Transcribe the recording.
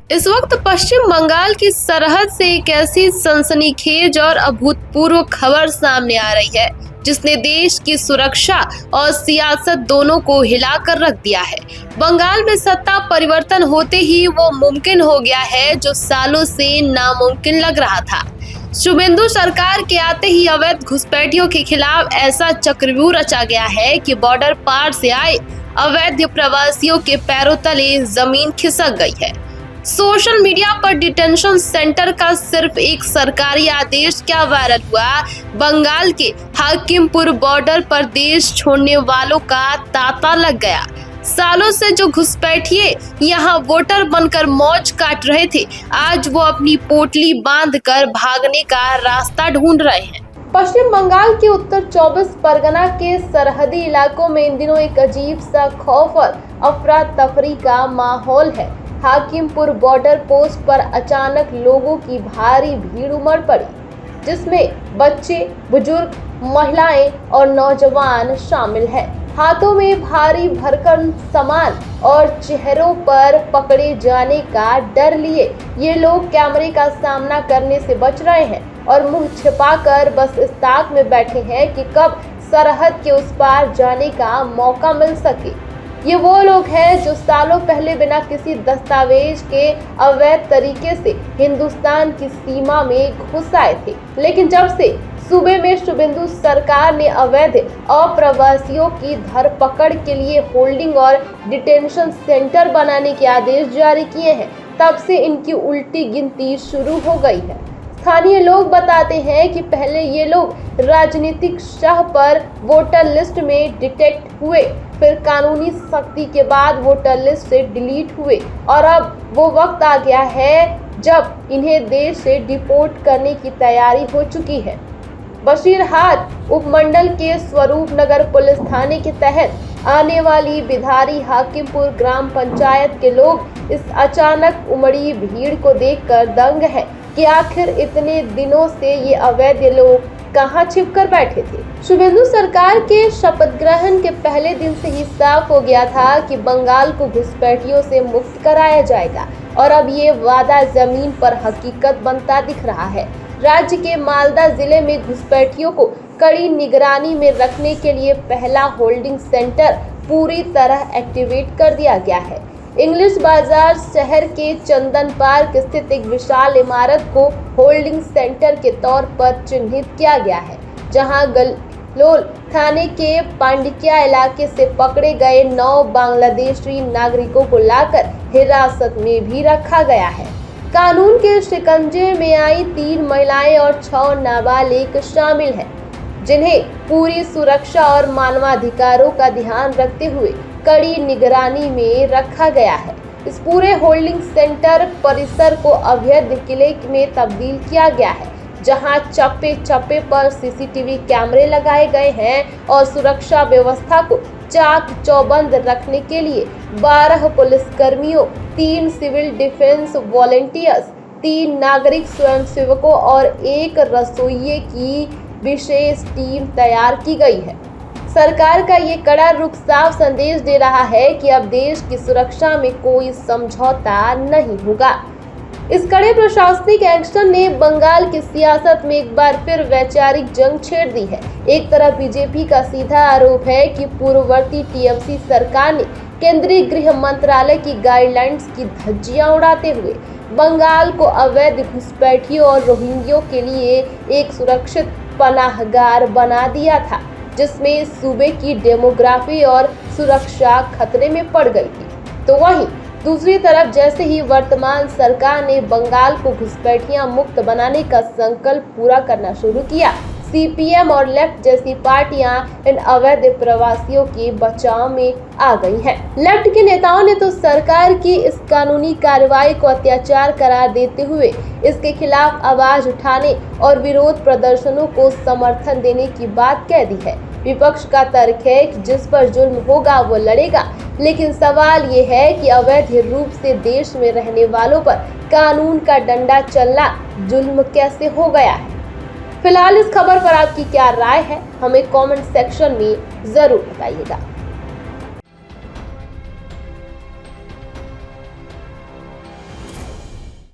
इस वक्त पश्चिम बंगाल की सरहद से एक ऐसी सनसनीखेज और अभूतपूर्व खबर सामने आ रही है जिसने देश की सुरक्षा और सियासत दोनों को हिलाकर रख दिया है। बंगाल में सत्ता परिवर्तन होते ही वो मुमकिन हो गया है जो सालों से नामुमकिन लग रहा था। शुभेंदु सरकार के आते ही अवैध घुसपैठियों के खिलाफ ऐसा चक्रव्यूह रचा गया है कि बॉर्डर पार से आए अवैध प्रवासियों के पैरों तले जमीन खिसक गई है। सोशल मीडिया पर डिटेंशन सेंटर का सिर्फ एक सरकारी आदेश क्या वायरल हुआ, बंगाल के हाकिमपुर बॉर्डर पर देश छोड़ने वालों का तांता लग गया। सालों से जो घुसपैठिए यहाँ वोटर बनकर मौज काट रहे थे, आज वो अपनी पोटली बांधकर भागने का रास्ता ढूंढ रहे हैं। पश्चिम बंगाल के उत्तर 24 परगना के सरहदी इलाकों में इन दिनों एक अजीब सा खौफ और अफरा तफरी का माहौल है। हाकिमपुर बॉर्डर पोस्ट पर अचानक लोगों की भारी भीड़ उमड़ पड़ी, जिसमें बच्चे, बुजुर्ग, महिलाएं और नौजवान शामिल हैं। हाथों में भारी भरकम सामान और चेहरों पर पकड़े जाने का डर लिए ये लोग कैमरे का सामना करने से बच रहे हैं और मुंह छिपाकर बस इस ताक में बैठे हैं कि कब सरहद के उस पार जाने का मौका मिल सके। ये वो लोग हैं जो सालों पहले बिना किसी दस्तावेज के अवैध तरीके से हिंदुस्तान की सीमा में घुस आए थे, लेकिन जब से सूबे में शुभेंदु सरकार ने अवैध अप्रवासियों की धरपकड़ के लिए होल्डिंग और डिटेंशन सेंटर बनाने के आदेश जारी किए हैं, तब से इनकी उल्टी गिनती शुरू हो गई है। स्थानीय लोग बताते हैं कि पहले ये लोग राजनीतिक शाह पर वोटर लिस्ट में डिटेक्ट हुए, फिर कानूनी सख्ती के बाद वोटर लिस्ट से डिलीट हुए और अब वो वक्त आ गया है जब इन्हें देश से डिपोर्ट करने की तैयारी हो चुकी है। बशीरहाट उपमंडल के स्वरूप नगर पुलिस थाने के तहत आने वाली बिधारी हाकिमपुर ग्राम पंचायत के लोग इस अचानक उमड़ी भीड़ को देखकर दंग है कि आखिर इतने दिनों से ये अवैध लोग कहां छिपकर बैठे थे। शुभेंदु सरकार के शपथ ग्रहण के पहले दिन से ही साफ हो गया था कि बंगाल को घुसपैठियों से मुक्त कराया जाएगा और अब ये वादा जमीन पर हकीकत बनता दिख रहा है। राज्य के मालदा जिले में घुसपैठियों को कड़ी निगरानी में रखने के लिए पहला होल्डिंग सेंटर पूरी तरह एक्टिवेट कर दिया गया है। इंग्लिश बाजार शहर के चंदन पार्क स्थित एक विशाल इमारत को होल्डिंग सेंटर के तौर पर चिन्हित किया गया है, जहां गलोल थाने के पांडिक्या इलाके से पकड़े गए 9 बांग्लादेशी नागरिकों को लाकर हिरासत में भी रखा गया है। कानून के शिकंजे में आई 3 महिलाएं और 6 नाबालिग शामिल हैं, जिन्हें पूरी सुरक्षा और मानवाधिकारों का ध्यान रखते हुए कड़ी निगरानी में रखा गया है। इस पूरे होल्डिंग सेंटर परिसर को अवैध किले में तब्दील किया गया है, जहां चप्पे चप्पे पर सीसीटीवी कैमरे लगाए गए हैं और सुरक्षा व्यवस्था को चाक चौबंद रखने के लिए 12 पुलिसकर्मियों, 3 सिविल डिफेंस वॉलेंटियर्स, 3 नागरिक स्वयंसेवकों और 1 रसोइये की विशेष टीम तैयार की गई है। सरकार का ये कड़ा रुख साफ संदेश दे रहा है कि अब देश की सुरक्षा में कोई समझौता नहीं होगा। इस कड़े प्रशासनिक एक्शन ने बंगाल की सियासत में एक बार फिर वैचारिक जंग छेड़ दी है। एक तरफ बीजेपी का सीधा आरोप है कि पूर्ववर्ती टीएमसी सरकार ने केंद्रीय गृह मंत्रालय की गाइडलाइंस की धज्जियां उड़ाते हुए बंगाल को अवैध घुसपैठियों और रोहिंग्यों के लिए एक सुरक्षित पनाहगार बना दिया था, जिसमें सूबे की डेमोग्राफी और सुरक्षा खतरे में पड़ गई थी। तो वहीं दूसरी तरफ जैसे ही वर्तमान सरकार ने बंगाल को घुसपैठियां मुक्त बनाने का संकल्प पूरा करना शुरू किया, सीपीएम और लेफ्ट जैसी पार्टियां इन अवैध प्रवासियों के बचाव में आ गई हैं। लेफ्ट के नेताओं ने तो सरकार की इस कानूनी कार्रवाई को अत्याचार करार देते हुए इसके खिलाफ आवाज उठाने और विरोध प्रदर्शनों को समर्थन देने की बात कह दी है। विपक्ष का तर्क है कि जिस पर जुल्म होगा वो लड़ेगा, लेकिन सवाल ये है कि अवैध रूप से देश में रहने वालों पर कानून का डंडा चलना जुल्म कैसे हो गया है। फिलहाल इस खबर पर आपकी क्या राय है, हमें कमेंट सेक्शन में जरूर बताइएगा।